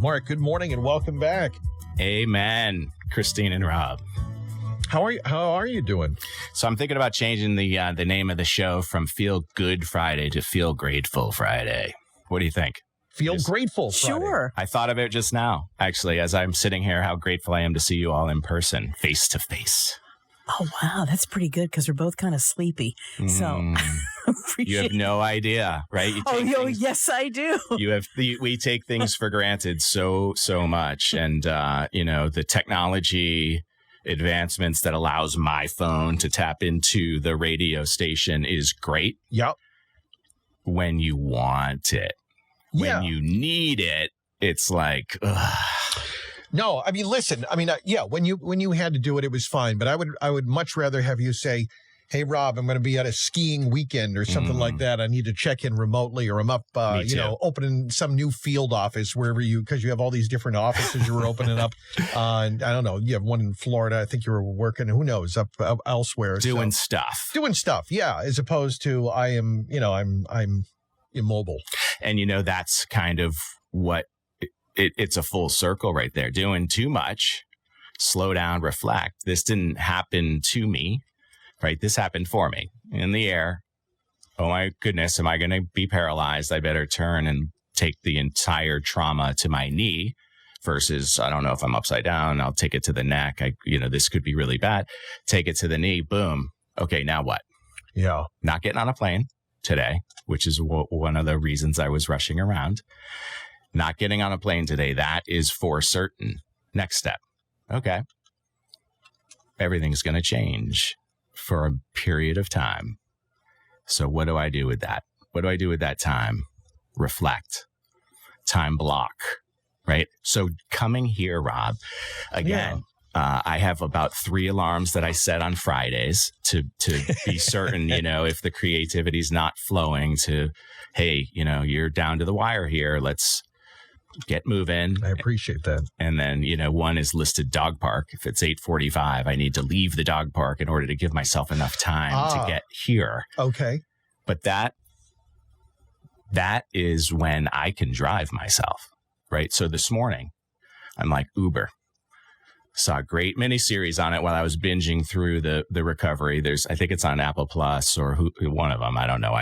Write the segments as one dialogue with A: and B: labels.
A: Mark, good morning and welcome back.
B: Amen, Christine and Rob.
A: How are you doing?
B: So I'm thinking about changing the name of the show from Feel Good Friday to Feel Grateful Friday. What do you think?
A: Feel Grateful Friday.
C: Sure.
B: I thought of it just now, actually, as I'm sitting here, how grateful I am to see you all in person, face to face.
C: Oh, wow. That's pretty good because we're both kind of sleepy. So
B: You have no idea, right?
C: Yes, I do.
B: We take things for granted so much. And, the technology advancements that allows my phone to tap into the radio station is great.
A: Yep.
B: When you want it. When you need it, it's like, ugh.
A: No, I mean, listen, when you had to do it, it was fine. But I would much rather have you say, hey, Rob, I'm going to be at a skiing weekend or something like that. I need to check in remotely, or I'm up, opening some new field office wherever because you have all these different offices you were opening up. And I don't know, you have one in Florida. I think you were working, who knows, up elsewhere.
B: Doing stuff.
A: Yeah, as opposed to I'm immobile.
B: And, that's kind of what it's a full circle right there. Doing too much, slow down, reflect. This didn't happen to me, right? This happened for me in the air. Oh my goodness, am I going to be paralyzed? I better turn and take the entire trauma to my knee versus, I don't know if I'm upside down. I'll take it to the neck. This could be really bad. Take it to the knee. Boom. Okay, now what?
A: Yeah.
B: Not getting on a plane today, which is one of the reasons I was rushing around. Not getting on a plane today. That is for certain. Next step. Okay. Everything's going to change for a period of time. So what do I do with that? What do I do with that time? Reflect. Time block. Right? So coming here, Rob, again, I have about 3 alarms that I set on Fridays to be certain, if the creativity is not flowing to, hey, you're down to the wire here. Let's get moving.
A: I appreciate that.
B: And then, one is listed dog park. If it's 8:45, I need to leave the dog park in order to give myself enough time to get here.
A: Okay.
B: But that is when I can drive myself, right? So this morning, I'm like Uber. Saw a great miniseries on it while I was binging through the recovery. I think it's on Apple Plus or one of them. I don't know.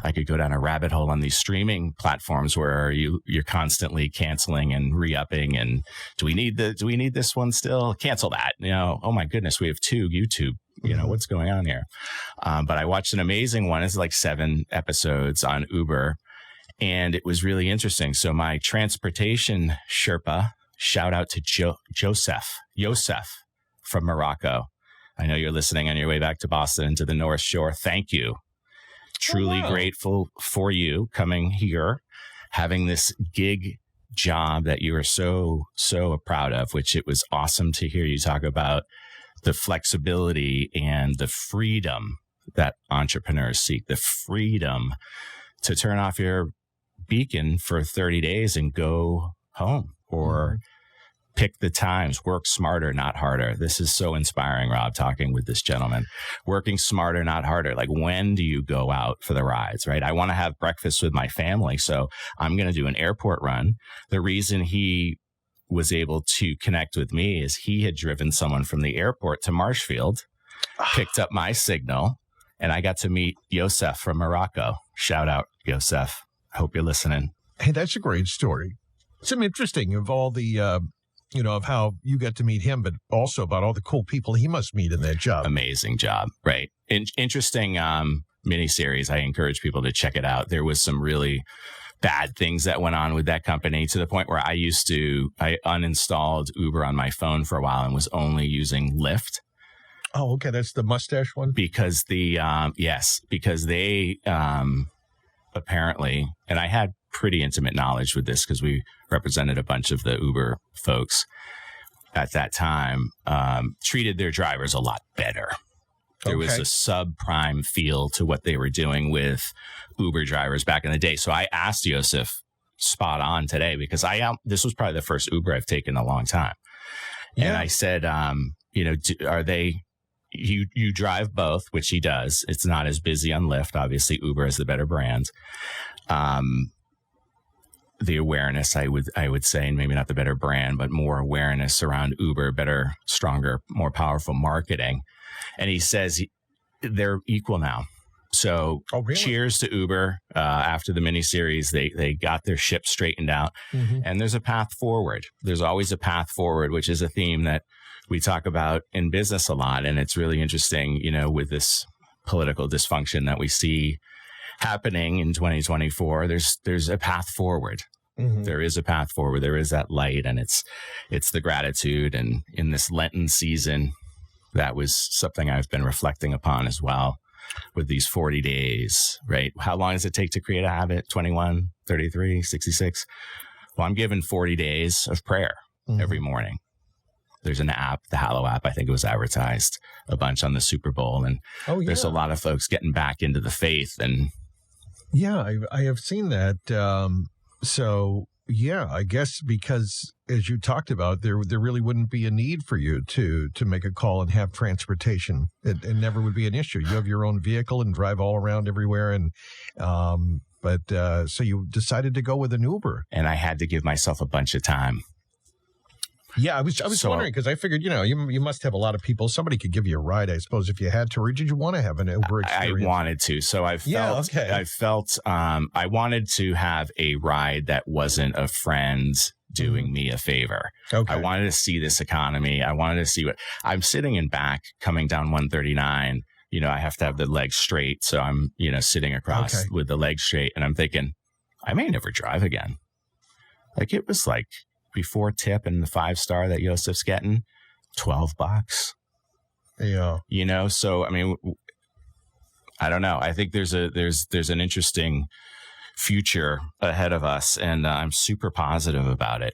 B: I could go down a rabbit hole on these streaming platforms where you're constantly canceling and re-upping. And do we need this one still? Cancel that. Oh my goodness, we have 2 YouTube. What's going on here? But I watched an amazing one. It's like 7 episodes on Uber, and it was really interesting. So my transportation Sherpa. Shout out to Yosef from Morocco. I know you're listening on your way back to Boston and to the North Shore. Thank you. Truly grateful for you coming here, having this gig job that you are so proud of, which it was awesome to hear you talk about the flexibility and the freedom that entrepreneurs seek, the freedom to turn off your beacon for 30 days and go home. Or pick the times, work smarter, not harder. This is so inspiring, Rob, talking with this gentleman. Working smarter, not harder. Like, when do you go out for the rides, right? I want to have breakfast with my family, so I'm going to do an airport run. The reason he was able to connect with me is he had driven someone from the airport to Marshfield, picked up my signal, and I got to meet Yosef from Morocco. Shout out, Yosef. I hope you're listening.
A: Hey, that's a great story. Some interesting of all the, of how you got to meet him, but also about all the cool people he must meet in that job.
B: Amazing job, right? Interesting miniseries. I encourage people to check it out. There was some really bad things that went on with that company to the point where I uninstalled Uber on my phone for a while and was only using Lyft.
A: Oh, okay. That's the mustache one?
B: Because they apparently, and I had pretty intimate knowledge with this because we represented a bunch of the Uber folks at that time, treated their drivers a lot better. There was a subprime feel to what they were doing with Uber drivers back in the day. So I asked Yosef spot on today because this was probably the first Uber I've taken in a long time. Yeah. And I said, are they, you drive both, which he does. It's not as busy on Lyft. Obviously, Uber is the better brand. the awareness, I would say, and maybe not the better brand, but more awareness around Uber, better, stronger, more powerful marketing. And he says they're equal now. So
A: really?
B: Cheers to Uber. After the miniseries, they got their ship straightened out, and there's a path forward. There's always a path forward, which is a theme that we talk about in business a lot. And it's really interesting, with this political dysfunction that we see happening in 2024, there's a path forward. There is a path forward. There is that light, and it's the gratitude. And in this Lenten season, that was something I've been reflecting upon as well with these 40 days, right? How long does it take to create a habit? 21, 33, 66? Well, I'm given 40 days of prayer every morning. There's an app, the Hallow app. I think it was advertised a bunch on the Super Bowl. And there's a lot of folks getting back into the faith. And
A: yeah, I have seen that. So yeah, I guess because as you talked about, there really wouldn't be a need for you to make a call and have transportation. It never would be an issue. You have your own vehicle and drive all around everywhere. And so you decided to go with an Uber.
B: And I had to give myself a bunch of time.
A: Yeah, I was wondering, because I figured, you must have a lot of people. Somebody could give you a ride, I suppose, if you had to. Or did you want to have an Uber experience?
B: I wanted to. So I felt I wanted to have a ride that wasn't a friend doing me a favor.
A: Okay.
B: I wanted to see this economy. I wanted to see what I'm sitting in back coming down 139. I have to have the legs straight. So I'm, sitting across with the legs straight. And I'm thinking, I may never drive again. Like it was like, before tip and the 5-star that Yosef's getting, $12.
A: Yeah.
B: So I mean, I don't know. I think there's an interesting future ahead of us, and I'm super positive about it.